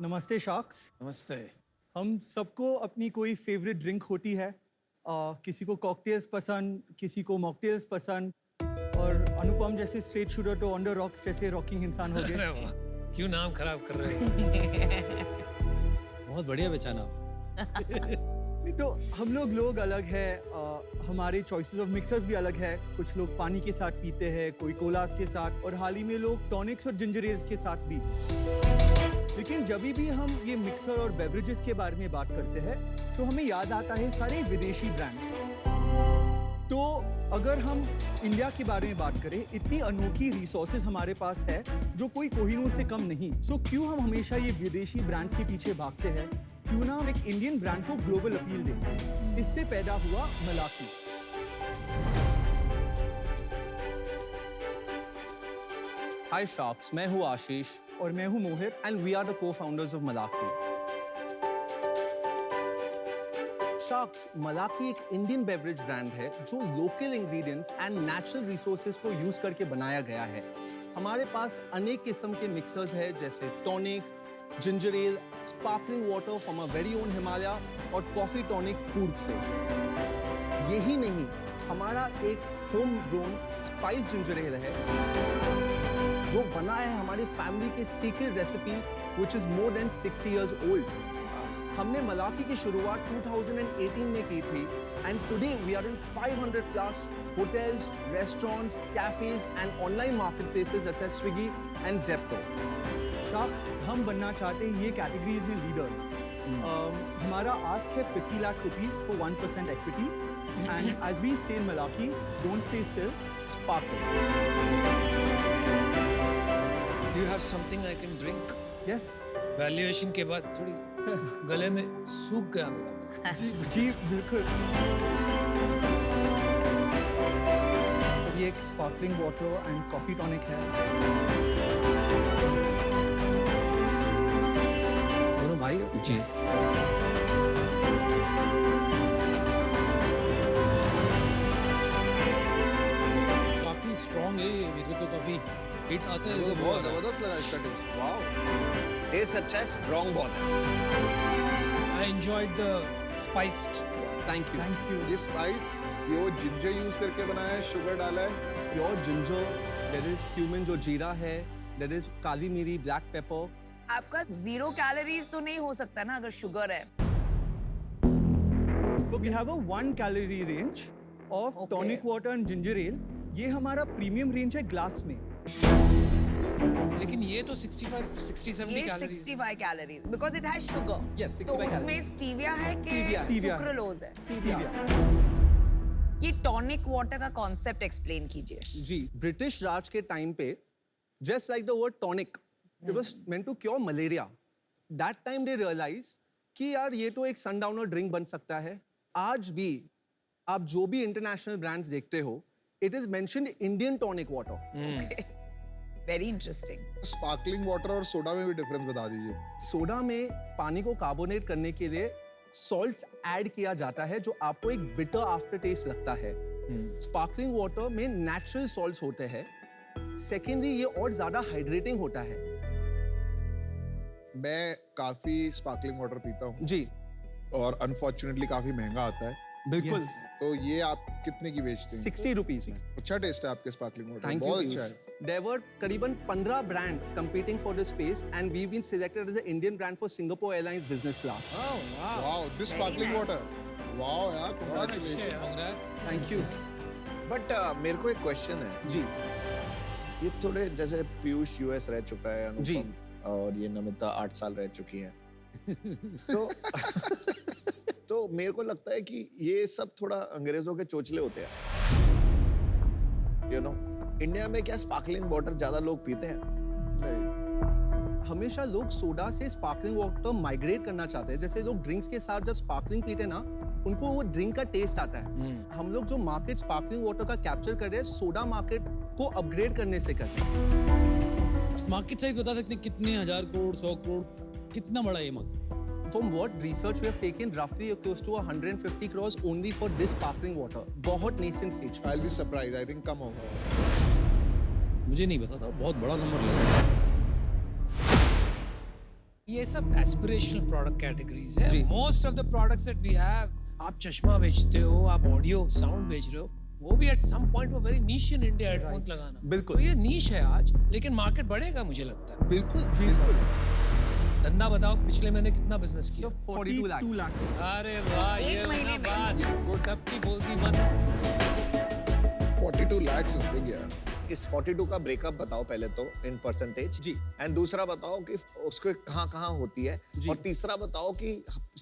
नमस्ते शार्क्स। नमस्ते। हम सबको अपनी कोई फेवरेट ड्रिंक होती है। किसी को कॉकटेल्स पसंद, किसी को मॉकटेल्स पसंद, और अनुपम जैसे स्ट्रेट शूटर तो ऑन द रॉक्स जैसे रॉकिंग इंसान हो गए। अरे वाह, क्यों नाम खराब कर रहे हो? बहुत बढ़िया बेचाना। नहीं तो हम लोग अलग है। हमारे चॉइसेस ऑफ मिक्सर्स भी अलग है। कुछ लोग पानी के साथ पीते हैं, कोई कोलास के साथ, और हाल ही में लोग टॉनिक्स और जिंजर एल्स के साथ भी। लेकिन जब भी हम ये मिक्सर और बेवरेजेस के बारे में बात करते हैं तो हमें याद आता है सारे विदेशी ब्रांड्स। तो अगर हम इंडिया के बारे में बात करें, इतनी अनोखी रिसोर्सेज हमारे पास है जो कोई कोहिनूर से कम नहीं। सो क्यों हम हमेशा ये विदेशी ब्रांड्स के पीछे भागते हैं? क्यों ना हम एक इंडियन ब्रांड को ग्लोबल अपील दें? इससे पैदा हुआ मलाकी। हाय शार्क्स, मैं हूँ आशीष और मैं हूँ Mohit and we are the co-founders of Malaki. Sharks, Malaki एक इंडियन बेवरेज ब्रांड है जो local ingredients and natural resources को यूज करके बनाया गया है। हमारे पास अनेक किस्म के मिक्सर्स हैं जैसे tonic, ginger L, sparkling water from a very own Himalaya और कॉफी टॉनिक कूर्ग से। यही नहीं, हमारा एक home grown spice ginger L है जो बना है हमारी फैमिली के secret recipe which is more than 60 years old। हमने मलाकी की शुरुआत 2018 में की थी and today we are in 500 plus hotels, restaurants, cafes and online marketplaces such as Swiggy and Zepto। Sharks, हम बनना चाहते हैं ये कैटेगरीज में लीडर्स। हमारा आस्क है 50 lakh rupees for 1% equity and as we stay in मलाकी, don't stay still, sparkle. Do you have something I can drink? Yes valuation के बाद थोड़ी गले में सूख गया मेरा। जी बिल्कुल। सर, ये एक sparkling water and coffee tonic है। दोनों भाई हो? जी। काफी स्ट्रॉन्ग है ये, मेरे को तो काफी हिट आता है। तो बहुत जबरदस्त लगा इसका टेस्ट। वाओ, टेस्ट अच्छा है, स्ट्रॉन्ग बहुत है। I enjoyed the spiced। Thank you. Thank you. ये स्पाइस प्योर जिंजर यूज करके बनाया है, शुगर डाला है। Pure ginger, there is cumin जो जीरा है, देयर इज काली मिरी, ब्लैक पेपर। आपका 0 कैलोरीज तो नहीं हो सकता ना अगर शुगर है। तो we have a 1 calorie range of Okay. Tonic water and ginger ale. ये हमारा प्रीमियम रेंज है ग्लास में। लेकिन ये तो 60-70 ये calories. 65 calories because it has sugar. Yes, तो 65 उसमें calories। स्टीविया है कि Stevia है। Stevia है। सुक्रोलोज है? स्टीविया। ये टॉनिक वाटर का कॉन्सेप्ट एक्सप्लेन कीजिए। जी, ब्रिटिश राज के टाइम पे, just like the word tonic, it was meant to cure malaria। That time they realized कि यार ये तो एक सनडाउनर ड्रिंक बन सकता है। आज भी आप जो भी इंटरनेशनल ब्रांड्स देखते हो, it is mentioned Indian tonic water. Very interesting. Sparkling water और सोडा में भी डिफरेंस बता दीजिए। सोडा में पानी को कार्बोनेट करने के लिए सॉल्ट्स ऐड किया जाता है जो आपको एक बिटर आफ्टर टेस्ट लगता है। स्पार्कलिंग वाटर में नेचुरल सॉल्ट्स होते हैं। सेकेंडली, ये और ज्यादा हाइड्रेटिंग होता है। मैं काफी स्पार्कलिंग वाटर पीता हूँ जी और अनफॉर्चुनेटली काफी महंगा आता है। बिल्कुल। Yes. तो ये आप कितने की बेचते हैं? 60 रुपीज में। अच्छा टेस्ट है आपके स्पार्कलिंग वाटर। Thank you. बहुत अच्छा है। There were करीबन 15 brand competing for this space and we've been selected as an Indian brand for Singapore Airlines business class। Wow, this sparkling nice. Water. Wow यार, congratulation. Thank you। But मेरे को एक question है। जी ये थोड़े जैसे Piyush US रह चुका है, अनुपम, जी। और ये नमिता 8 साल रह चुकी हैं। तो तो मेरे को लगता है कि ये सब थोड़ा अंग्रेजों के चोचले होते हैं। यू नो, इंडिया में क्या स्पार्कलिंग वाटर ज्यादा लोग पीते हैं? हमेशा लोग सोडा से स्पार्कलिंग वाटर माइग्रेट करना चाहते हैं। जैसे लोग ड्रिंक्स के साथ जब स्पार्कलिंग पीते हैं ना, उनको वो ड्रिंक का टेस्ट आता है। हम लोग जो मार्केट स्पार्कलिंग वाटर का कैप्चर कर रहे हैं, सोडा मार्केट को अपग्रेड करने से कर रहे हैं। मार्केट साइज बता सकते हैं कितने 1000 करोड़ 100 करोड़, कितना बड़ा ये मग? From what research we have taken, roughly close to 150 crores only for this sparkling water। बहुत nascent stage पे। I'll be surprised, I think कम होगा। मुझे नहीं पता था, बहुत बड़ा नंबर लगा। ये सब एस्पिरेशनल प्रोडक्ट कैटेगरीज है जी। Most of the products that we have आप चश्मा बेचते हो आप ऑडियो साउंड बेच रहे हो वो भी एट सम पॉइंट वो very niche in India headphones लगाना बिल्कुल। तो ये नीश है आज लेकिन मार्केट बढ़ेगा मुझे लगता है बिल्कुल बिल्कुल धंधा बताओ पिछले महीने कितना बिजनेस किया 42 lakhs. लाख अरे वाह ये एक महीने ना में। बात वो सबकी बोलती मत 42 lakhs is big यार. इस 42 का ब्रेकअप बताओ पहले तो इन परसेंटेज जी। एंड दूसरा बताओ कि उसको कहाँ कहाँ होती है जी। और तीसरा बताओ कि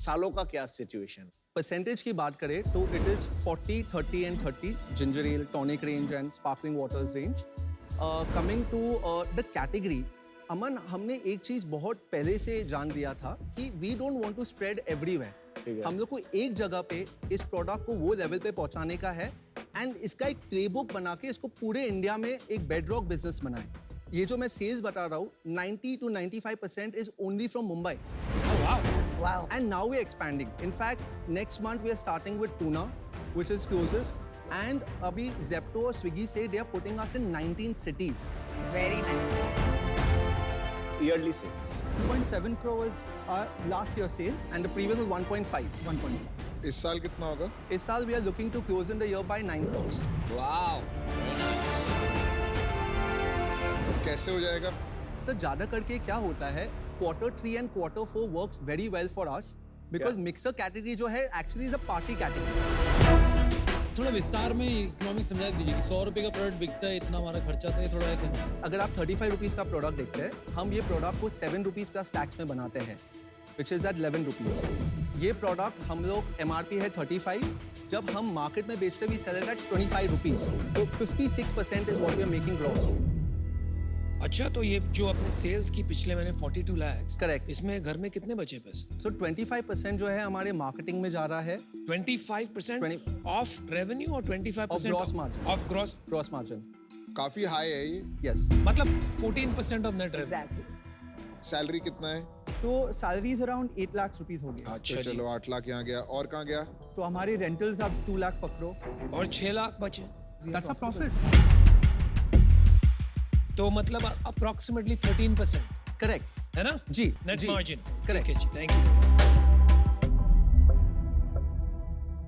सालों का क्या सिचुएशन परसेंटेज की बात करें तो it is 40, 30 and 30 ginger ale, tonic range and sparkling waters range. Coming to the category, Aman, हमने एक चीज बहुत पहले से जान लिया था कि we don't want to spread everywhere. हम लोग को एक जगह पे इस प्रोडक्ट को वो लेवल पे पहुंचाने का है एंड इसका एक प्लेबुक बना के इसको पूरे इंडिया में एक बेडरॉक बिजनेस बनाए. ये जो मैं सेल्स बता रहा हूँ 90 to 95% is only from Mumbai. Wow. And now we're expanding. In fact, next month we are starting with Pune, which is closest. And abhi Zepto or Swiggy say they are putting us in 19 cities. Very nice. Yearly sales 2.7 crore was our last year sale. And the previous was 1.5. 1.5. इस साल कितना होगा? This year we are looking to close in the year by 9 crores. कैसे हो जाएगा? Sir, ज़्यादा करके क्या होता है? Q3 and Q4 works very well for us because Yeah. mixer category जो है actually is a party category. थोड़ा विस्तार में इकोनॉमिक समझा दीजिए कि 100 रुपए का प्रोडक्ट बिकता है इतना हमारा खर्चा था ये थोड़ा है तो अगर आप 35 रुपीस का प्रोडक्ट देखते हैं हम ये प्रोडक्ट को 7 रुपीस प्लस टैक्स में बनाते हैं विच इज़ एट 11 रुपीस. ये प्रोडक्ट हम लोग MRP है 35. जब हम मार्केट में बेचते भी सेल एट 25 रुपीस. तो 56% is what we are making gross. अच्छा तो ये जो अपने सेल्स की पिछले महीने 42 lakhs Correct. इसमें घर में कितने बचे पैसे सो 25% जो है हमारे मार्केटिंग में जा रहा है 25% ऑफ रेवेन्यू और 25% Of gross margin. Of gross gross margin. काफी हाई है ये. यस. मतलब 14% of net revenue Exactly. Salary कितना है? तो सैलरीज अराउंड 8 लाख रुपीस हो गया. अच्छा तो जी चलो 8 लाख यहाँ गया. और कहाँ गया? तो हमारे रेंटल्स आप 2 लाख पकड़ो. और 6 लाख बचे दैट्स अ प्रॉफिट. तो मतलब अप्रोक्सीमेटली 13% करेक्ट. है ना जी, नेट जी, मार्जिन correct. ठीक है जी थैंक यू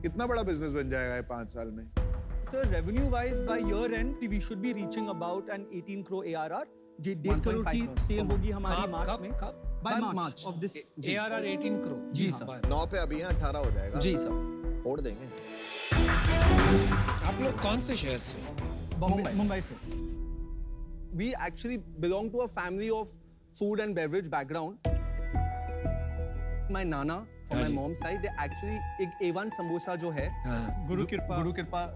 कितना बड़ा बिजनेस बन जाएगा ये 5 साल में? Sir, revenue wise by year end we should be reaching about an 18 crore ARR. जी 1.5 करोड़ की 1.5 सेल होगी हमारी कब मार्च कब में. कब By By March March. of this. ARR 18 crore जी, हाँ, सर. बाय। 9 पे अभी है 18 हो जाएगा. जी सर. फोड़ देंगे. आप लोग कौन से शहर से Bombay, Mumbai से. We actually belong to a family of food and beverage background. My nana on हाँ my ji. mom's side, they actually एक A1 समोसा जो है हाँ गुरु कृपा.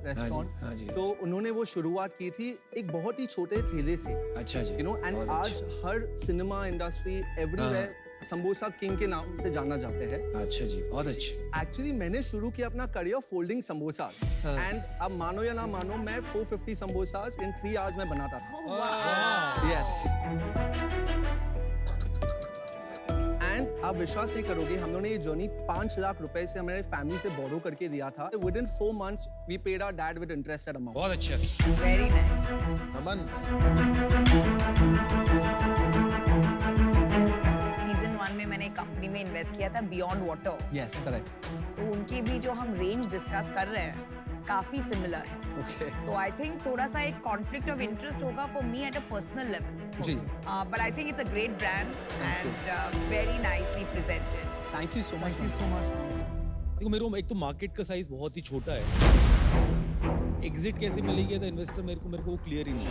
रेस्टोरेंट. हाँ जी तो उन्होंने वो शुरुआत की थी एक बहुत ही छोटे ठेले से. अच्छा जी You know, and बहुत आज हर cinema industry everywhere samosa king के नाम से जाना जाते हैं. अच्छा जी बहुत अच्छे एक्चुअली मैंने शुरू किया अपना करियर फोल्डिंग समोसास हाँ. एंड अब मानो या ना मानो मैं 450 समोसास इन 3 आवर्स में बनाता था. यस. एंड आप विश्वास नहीं करोगे हम लोगों ने ये जर्नी 5 लाख रुपए से हमारे फैमिली से बोरो करके दिया था. Within 4 months we paid our dad with interested amount. बहुत अच्छा Very nice. अमन, Season 1 में मैंने एक कंपनी में इन्वेस्ट किया था बियॉन्ड वाटर. Yes correct. तो उनकी भी जो हम रेंज डिस्कस कर रहे हैं काफी सिमिलर है. ओके. तो आई थिंक थोड़ा सा एक कॉन्फ्लिक्ट ऑफ इंटरेस्ट होगा for me at a personal level. जी. But I think it's a great brand Thank you. and very nicely presented. Thank you so much. Thank you so much. देखो मेरे को एक तो मार्केट का size बहुत ही छोटा है एग्जिट कैसे मिलेगी तो इन्वेस्टर मेरे को वो क्लियर ही नहीं है.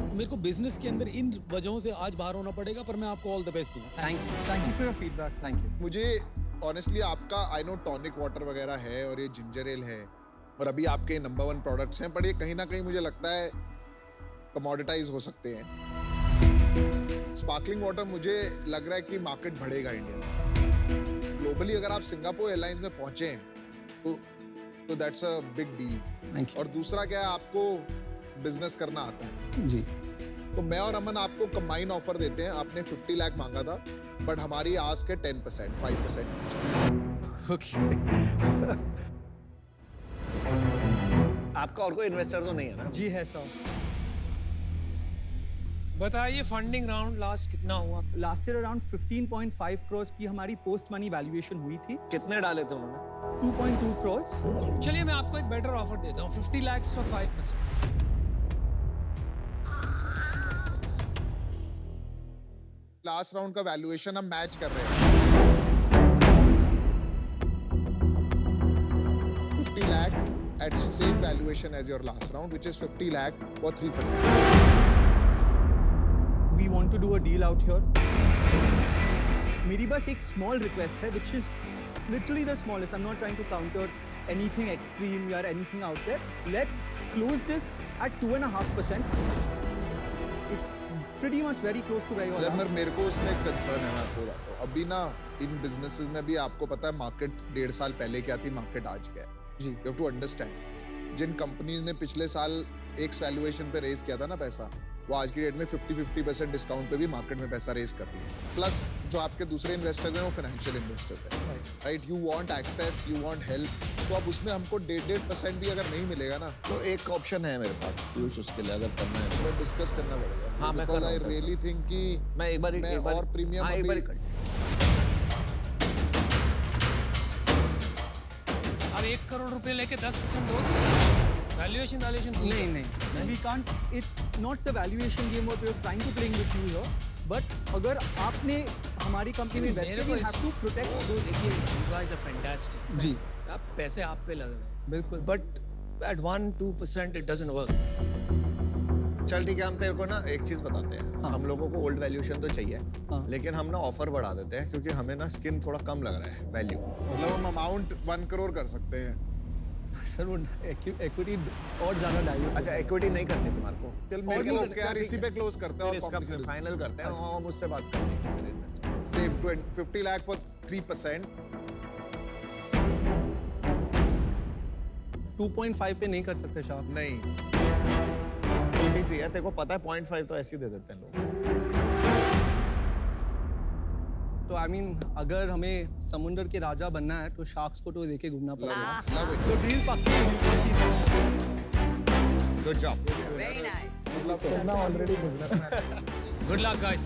तो मेरे को बिजनेस के अंदर इन वजहों से आज बाहर होना पड़ेगा पर मैं आपको ऑल द बेस्ट दूंगा. Thank you. Thank you for your feedback. Thank you. मुझे ऑनेस्टली आपका आई नो टॉनिक वाटर वगैरह है और ये जिंजर एल है और अभी आपके नंबर 1 प्रोडक्ट्स हैं, पर ये कहीं ना कहीं मुझे लगता है कमोडिटाइज हो सकते हैं. स्पार्कलिंग वाटर मुझे लग रहा है कि मार्केट बढ़ेगा इंडिया में. ग्लोबली अगर आप सिंगापुर एयरलाइंस में पहुंचे हैं तो that's a big deal. Thank और दूसरा क्या है, आपको बिजनेस करना आता है. यू. जी. तो मैं और अमन आपको कंबाइन ऑफर देते हैं. आपने 50 लाख मांगा था बट हमारी आस्क है 10%, 5%. ओके. आपका और कोई इन्वेस्टर तो नहीं है ना? जी है सर. बताइए फंडिंग राउंड लास्ट कितना हुआ? लास्ट ईयर अराउंड 15.5 crores की हमारी पोस्ट मनी वैल्यूएशन हुई थी। कितने डाले थे उन्होंने? 2.2 crores। चलिए मैं आपको एक बेटर ऑफर देता हूँ, 50 lakhs for 5%। लास्ट राउंड का वैल्यूएशन हम मैच कर रहे हैं। 50 lakh at same valuation as your last round, which is 50 lakh for 3%. We want to do a deal out here. मेरी बस एक small request है, which is literally the smallest. I'm not trying to counter anything extreme or anything out there. Let's close this at 2.5%. It's pretty much very close to where you are. यार मेरे को उसमें एक concern है, मैं आपको बताता हूँ। अभी ना इन बिजनेसेस में भी आपको पता है मार्केट 1.5 साल पहले क्या थी, मार्केट आज क्या है। जी। You have to understand, जिन कंपनीज ने पिछले साल X वैल्यूएशन पे रेज किया था ना पैसा, वो आज की डेट में 50% डिस्काउंट पे भी मार्केट में पैसा रेज कर रही है। प्लस जो आपके दूसरे इन्वेस्टर्स हैं वो फाइनेंशियल इन्वेस्टर्स हैं, right? You want access, you want help, तो अब उसमें हमको 1.5% भी अगर नहीं मिलेगा ना, तो एक ऑप्शन है मेरे पास पीयूष, उसके लिए अगर करना है तो डिस्कस करना पड़ेगा। हाँ, मैं कर रहा आई हूँ, रियली थिंक कि मैं एक बार और प्रीमियम हाँ, एक बार अभी अब 1 करोड़ रुपए लेके 10% दो, वैल्यूएशन नहीं, we can't. It's not the valuation game what we're trying to playing with you here. But अगर आपने हमारी कंपनी में इन्वेस्ट किया, we have to protect those. देखिए you guys are fantastic। जी, आप पैसे आप पे लग रहे हैं, बिल्कुल। but at 1-2% it doesn't work। चल ठीक है, हम तेरे को ना एक चीज बताते हैं। हाँ। हम लोगों को ओल्ड वैल्यूएशन तो चाहिए, हाँ। लेकिन हम ना ऑफर बढ़ा देते हैं क्योंकि हमें ना स्किन थोड़ा कम लग रहा है वैल्यू। मतलब हम अमाउंट 1 करोड़ कर सकते हैं। सर वो इक्विटी और ज्यादा डाइल्यूट। अच्छा, इक्विटी नहीं करनी तुम्हारे को? चल मेरे को ओके यार, इसी पे क्लोज करते हैं फिर इसका और फाइनल करते हैं। और मुझसे बात करनी सेव 50 लाख फॉर 3%। 2.5 पे नहीं कर सकते शाह। नहीं, छोटी सी है, तेरे को पता है 0.5 तो ऐसे ही दे देते हैं लोग। तो आई मीन अगर हमें समुंदर के राजा बनना है तो शार्क्स को तो लेके घूमना पड़ेगा। Love it. तो डील पक्की है। Good job. Very nice. Good luck guys।